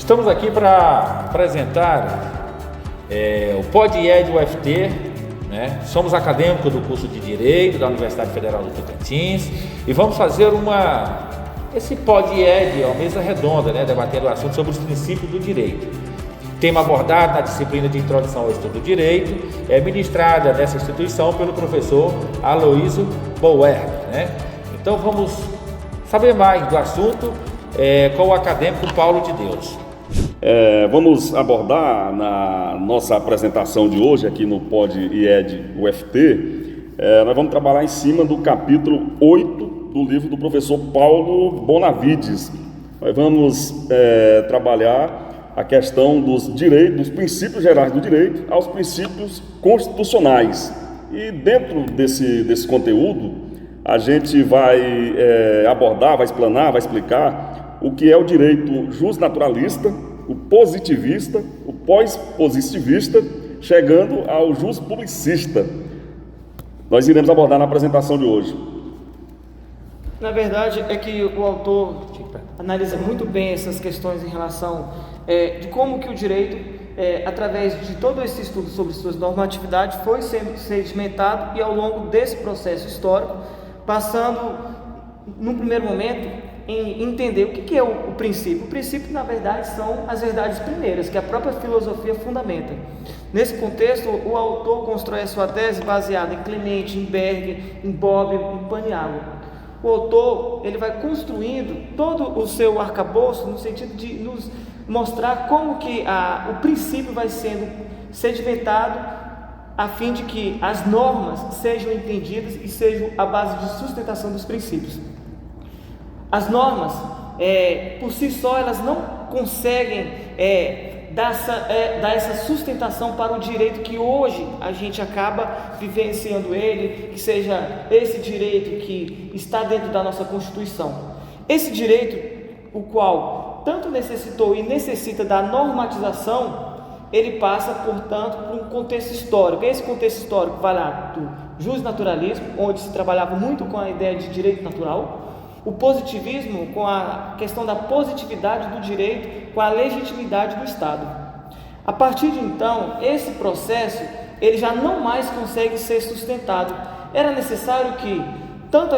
Estamos aqui para apresentar o PodIed UFT, né? Somos acadêmicos do curso de Direito da Universidade Federal do Tocantins e vamos fazer esse PodIed, uma mesa redonda, né? Debatendo o assunto sobre os princípios do direito. Tema abordado na disciplina de Introdução ao Estudo do Direito, é ministrada nessa instituição pelo professor Aloísio Bauer, né? Então vamos saber mais do assunto com o acadêmico Paulo de Deus. Vamos abordar na nossa apresentação de hoje aqui no PodIed UFT, nós vamos trabalhar em cima do capítulo 8 do livro do professor Paulo Bonavides. Nós vamos trabalhar a questão dos direitos, dos princípios gerais do direito aos princípios constitucionais. E dentro desse conteúdo, a gente vai abordar, vai explanar, vai explicar o que é o direito justnaturalista, o positivista, o pós-positivista, chegando ao justpublicista. Nós iremos abordar na apresentação de hoje. Na verdade, é que o autor analisa muito bem essas questões em relação de como que o direito, através de todo esse estudo sobre suas normatividades, foi sendo sedimentado e ao longo desse processo histórico, passando, num primeiro momento, em entender o que é o princípio. O princípio, na verdade, são as verdades primeiras, que a própria filosofia fundamenta. Nesse contexto, o autor constrói a sua tese baseada em Clemente, em Berger, em Bobbio, em Paniagua. O autor ele vai construindo todo o seu arcabouço no sentido de nos mostrar como que o princípio vai sendo sedimentado a fim de que as normas sejam entendidas e sejam a base de sustentação dos princípios. As normas, por si só, elas não conseguem dar essa sustentação para o direito que hoje a gente acaba vivenciando ele, que seja esse direito que está dentro da nossa Constituição. Esse direito, o qual tanto necessitou e necessita da normatização, ele passa, portanto, por um contexto histórico. Esse contexto histórico vai lá do justnaturalismo, onde se trabalhava muito com a ideia de direito natural, o positivismo com a questão da positividade do direito, com a legitimidade do Estado. A partir de então, esse processo ele já não mais consegue ser sustentado. Era necessário que tanto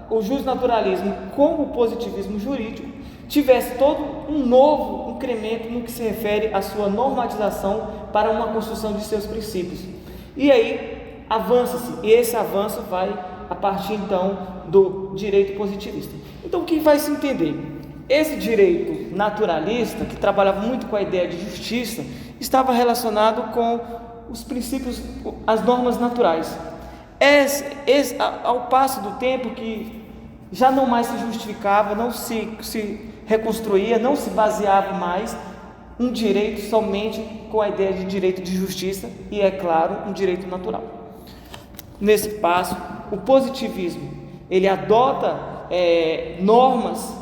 o justnaturalismo como o positivismo jurídico tivesse todo um novo incremento no que se refere à sua normatização para uma construção de seus princípios. E aí avança-se, e esse avanço vai a partir então do direito positivista. Então o que vai se entender? Esse direito naturalista, que trabalhava muito com a ideia de justiça, estava relacionado com os princípios, as normas naturais. Ao passo do tempo que já não mais se justificava, não se reconstruía, não se baseava mais um direito somente com a ideia de direito de justiça e, é claro, um direito natural. Nesse passo, o positivismo ele adota normas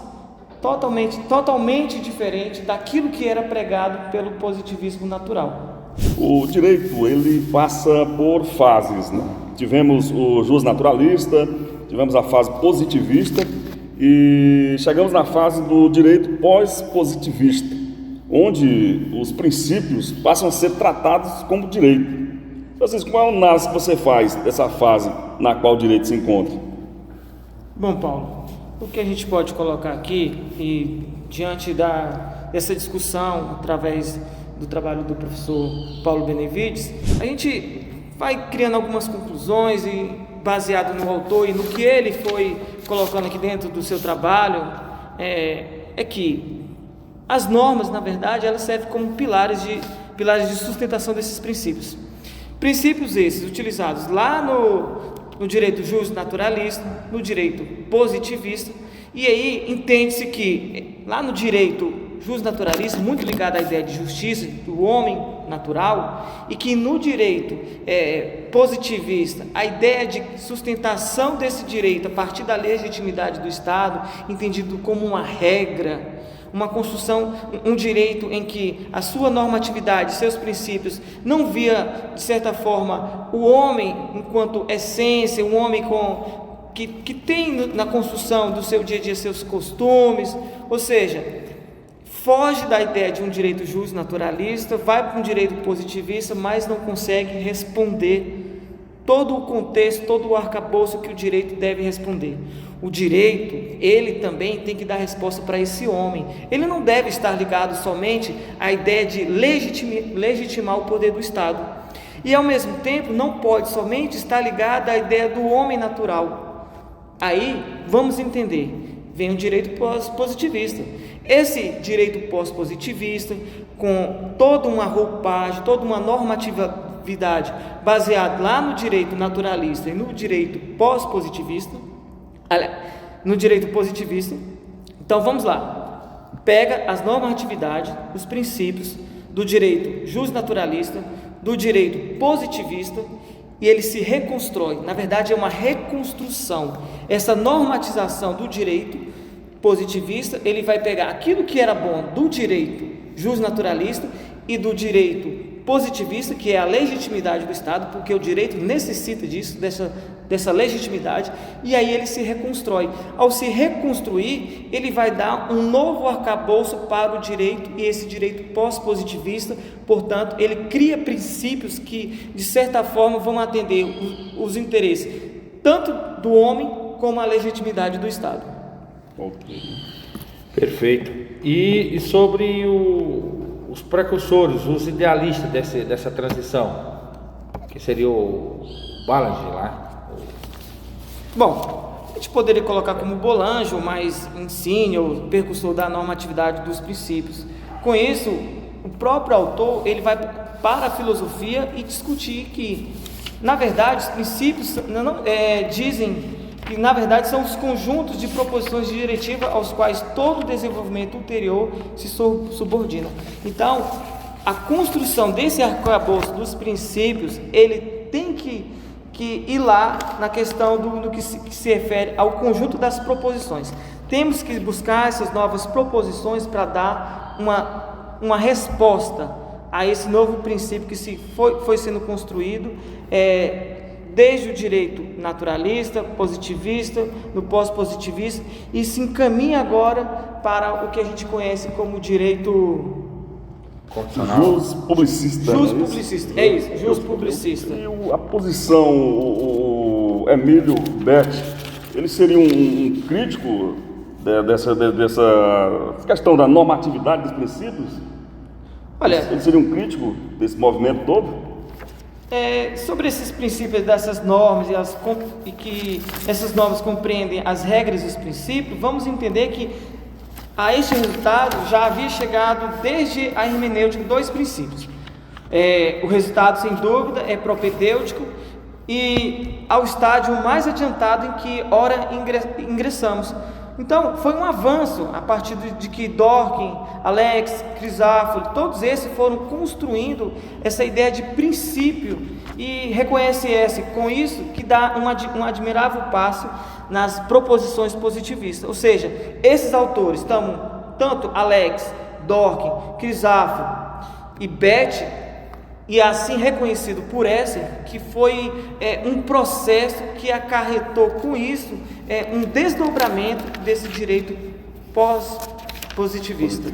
totalmente diferentes daquilo que era pregado pelo positivismo natural. O direito ele passa por fases, né? Tivemos o justnaturalista, tivemos a fase positivista e chegamos na fase do direito pós-positivista, onde os princípios passam a ser tratados como direito. Francisco, qual é a análise que você faz dessa fase na qual o direito se encontra? Bom, Paulo, o que a gente pode colocar aqui, e diante dessa discussão, através do trabalho do professor Paulo Benevides, a gente vai criando algumas conclusões e baseado no autor e no que ele foi colocando aqui dentro do seu trabalho, é que as normas, na verdade, elas servem como pilares de sustentação desses princípios. Princípios esses utilizados lá no direito justnaturalista, no direito positivista, e aí entende-se que lá no direito justnaturalista, muito ligado à ideia de justiça, do homem natural, e que no direito positivista, a ideia de sustentação desse direito a partir da legitimidade do Estado, entendido como uma regra, uma construção, um direito em que a sua normatividade, seus princípios, não via, de certa forma, o homem enquanto essência, um homem que tem na construção do seu dia a dia seus costumes, ou seja, foge da ideia de um direito justo naturalista, vai para um direito positivista, mas não consegue responder todo o contexto, todo o arcabouço que o direito deve responder. O direito, ele também tem que dar resposta para esse homem. Ele não deve estar ligado somente à ideia de legitimar o poder do Estado. E ao mesmo tempo não pode somente estar ligado à ideia do homem natural. Aí vamos entender, vem o direito pós-positivista. Esse direito pós-positivista, com toda uma roupagem, toda uma normatividade baseada lá no direito naturalista e no direito pós-positivista, no direito positivista. Então vamos lá, pega as normatividades, os princípios do direito justnaturalista, do direito positivista, e ele se reconstrói. Na verdade é uma reconstrução. Essa normatização do direito positivista, ele vai pegar aquilo que era bom do direito justnaturalista e do direito positivista, que é a legitimidade do Estado, porque o direito necessita disso, dessa legitimidade, e aí ele se reconstrói. Ao se reconstruir, ele vai dar um novo arcabouço para o direito, e esse direito pós-positivista, portanto, ele cria princípios que, de certa forma, vão atender os interesses tanto do homem como a legitimidade do Estado. Perfeito. E sobre os precursores, os idealistas dessa transição, que seria o Boulanger lá? Bom, a gente poderia colocar como Boulanger, o mais insigne, o precursor da normatividade dos princípios. Com isso, o próprio autor ele vai para a filosofia e discutir que, na verdade, os princípios dizem que, na verdade, são os conjuntos de proposições de diretiva aos quais todo o desenvolvimento ulterior se subordina. Então, a construção desse arcabouço dos princípios, ele tem que ir lá na questão do que se refere ao conjunto das proposições. Temos que buscar essas novas proposições para dar uma resposta a esse novo princípio que foi sendo construído, desde o direito naturalista, positivista, no pós-positivista, e se encaminha agora para o que a gente conhece como direito jus publicista. Jus publicista, é isso, jus publicista. E a posição, o Emílio Betti, ele seria um crítico dessa questão da normatividade dos princípios? Olha, ele seria um crítico desse movimento todo? Sobre esses princípios, dessas normas e que essas normas compreendem as regras e os princípios, vamos entender que a este resultado já havia chegado desde a hermenêutica dois princípios. O resultado, sem dúvida, é propedêutico e ao estágio mais adiantado em que ora ingressamos. Então, foi um avanço a partir de que Dworkin, Alex, Crisafulli, todos esses foram construindo essa ideia de princípio e reconhece com isso que dá um admirável passo nas proposições positivistas. Ou seja, esses autores, tanto Alex, Dworkin, Crisafulli e Betti, e assim reconhecido por essa, que foi um processo que acarretou com isso um desdobramento desse direito pós-positivista.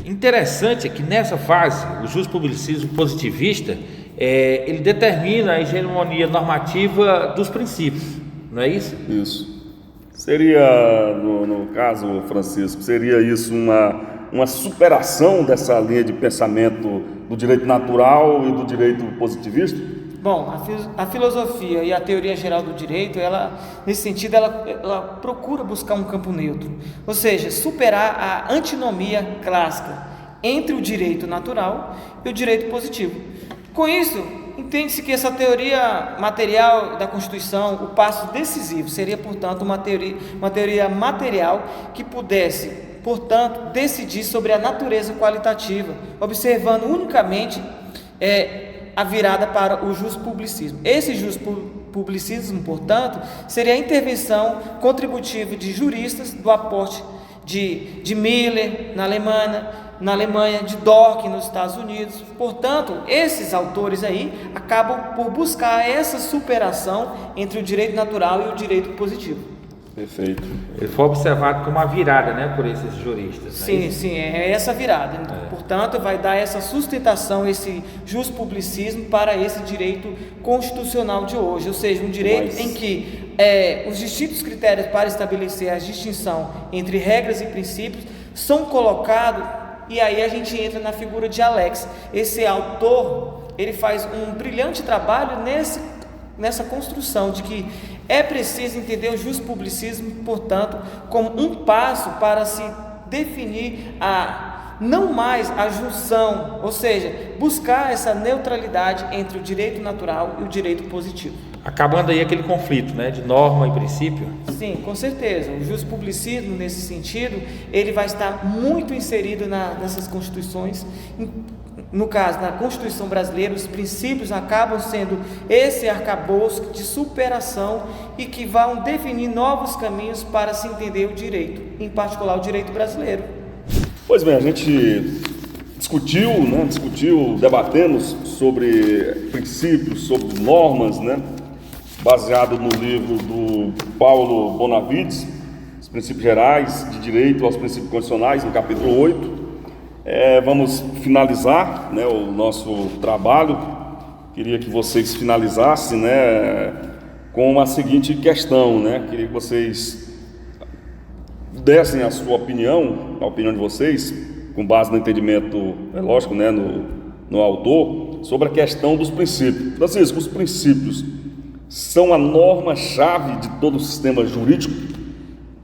Interessante é que nessa fase, o juspublicismo positivista, ele determina a hegemonia normativa dos princípios, não é isso? Isso. Seria, no caso, Francisco, seria isso uma superação dessa linha de pensamento do direito natural e do direito positivista? Bom, a filosofia e a teoria geral do direito, nesse sentido, ela procura buscar um campo neutro, ou seja, superar a antinomia clássica entre o direito natural e o direito positivo. Com isso, entende-se que essa teoria material da Constituição, o passo decisivo, seria, portanto, uma teoria material que pudesse, portanto, decidir sobre a natureza qualitativa, observando unicamente a virada para o juspublicismo. Esse juspublicismo, portanto, seria a intervenção contributiva de juristas do aporte de Miller na Alemanha, de Dworkin nos Estados Unidos. Portanto, esses autores aí acabam por buscar essa superação entre o direito natural e o direito positivo. Perfeito. Ele foi observado como uma virada, né, por esses juristas. Sim, sim, é essa virada. Portanto, vai dar essa sustentação, esse juspublicismo para esse direito constitucional de hoje, ou seja, um direito em que os distintos critérios para estabelecer a distinção entre regras e princípios são colocados, e aí a gente entra na figura de Alex. Esse autor, ele faz um brilhante trabalho nessa construção de que é preciso entender o juspublicismo, portanto, como um passo para se definir não mais a junção, ou seja, buscar essa neutralidade entre o direito natural e o direito positivo. Acabando aí aquele conflito, né, de norma e princípio. Sim, com certeza. O juspublicismo, nesse sentido, ele vai estar muito inserido nessas constituições. No caso, na Constituição brasileira, os princípios acabam sendo esse arcabouço de superação e que vão definir novos caminhos para se entender o direito, em particular o direito brasileiro. Pois bem, a gente debatemos sobre princípios, sobre normas, né? Baseado no livro do Paulo Bonavides, Os Princípios Gerais de Direito aos Princípios Constitucionais, no capítulo 8. Vamos finalizar, né, o nosso trabalho. Queria que vocês finalizassem, né, com a seguinte questão, né? Queria que vocês dessem a sua opinião, a opinião de vocês, com base no entendimento, lógico, né, no autor, sobre a questão dos princípios. Francisco, os princípios são a norma-chave de todo o sistema jurídico?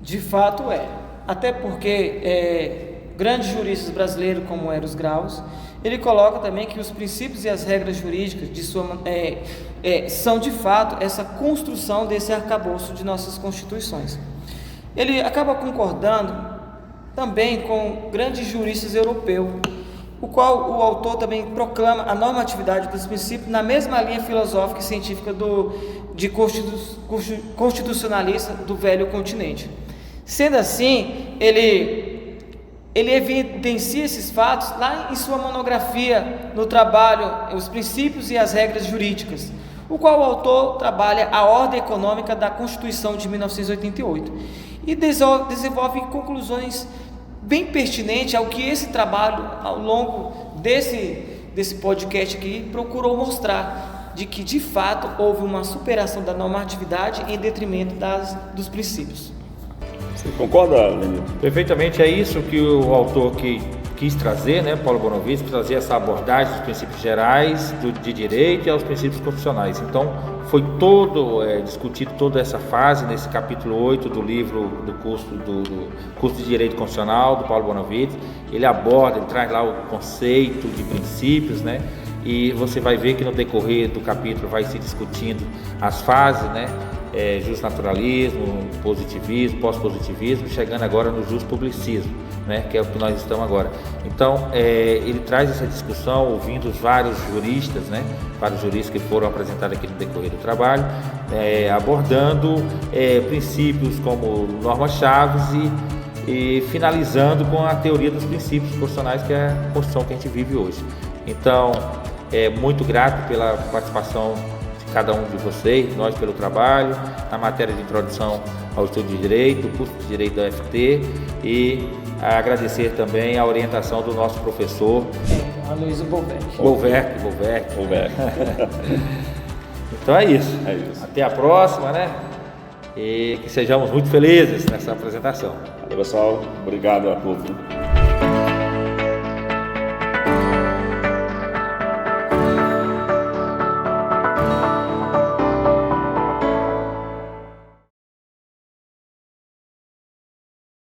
De fato é. Até porque grandes juristas brasileiros, como Eros Graus, ele coloca também que os princípios e as regras jurídicas são de fato essa construção desse arcabouço de nossas constituições. Ele acaba concordando também com grandes juristas europeus, o qual o autor também proclama a normatividade dos princípios na mesma linha filosófica e científica de constitucionalista do velho continente. Sendo assim, ele evidencia esses fatos lá em sua monografia no trabalho Os Princípios e as Regras Jurídicas, o qual o autor trabalha a ordem econômica da Constituição de 1988 e desenvolve conclusões bem pertinentes ao que esse trabalho, ao longo desse podcast aqui, procurou mostrar, de que de fato houve uma superação da normatividade em detrimento dos princípios. Você concorda, Lenilton? Perfeitamente, é isso que o autor quis trazer, né, Paulo Bonavides, trazer essa abordagem dos princípios gerais de direito e aos princípios constitucionais. Então, foi discutido toda essa fase nesse capítulo 8 do livro do curso de Direito Constitucional do Paulo Bonavides. Ele traz lá o conceito de princípios, né? E você vai ver que no decorrer do capítulo vai se discutindo as fases, né? Justnaturalismo, positivismo, pós-positivismo, chegando agora no justpublicismo, né, que é o que nós estamos agora. Então, ele traz essa discussão ouvindo os vários juristas, né, vários juristas que foram apresentados aqui no decorrer do trabalho, abordando princípios como normas-chave e finalizando com a teoria dos princípios constitucionais, que é a Constituição que a gente vive hoje. Então, muito grato pela participação cada um de vocês, nós pelo trabalho, na matéria de introdução ao estudo de Direito, o curso de Direito da UFT, e agradecer também a orientação do nosso professor Aloysio Bolwerk. Bolwerk. Então é isso. Até a próxima, né? E que sejamos muito felizes nessa apresentação. Valeu, pessoal. Obrigado a todos.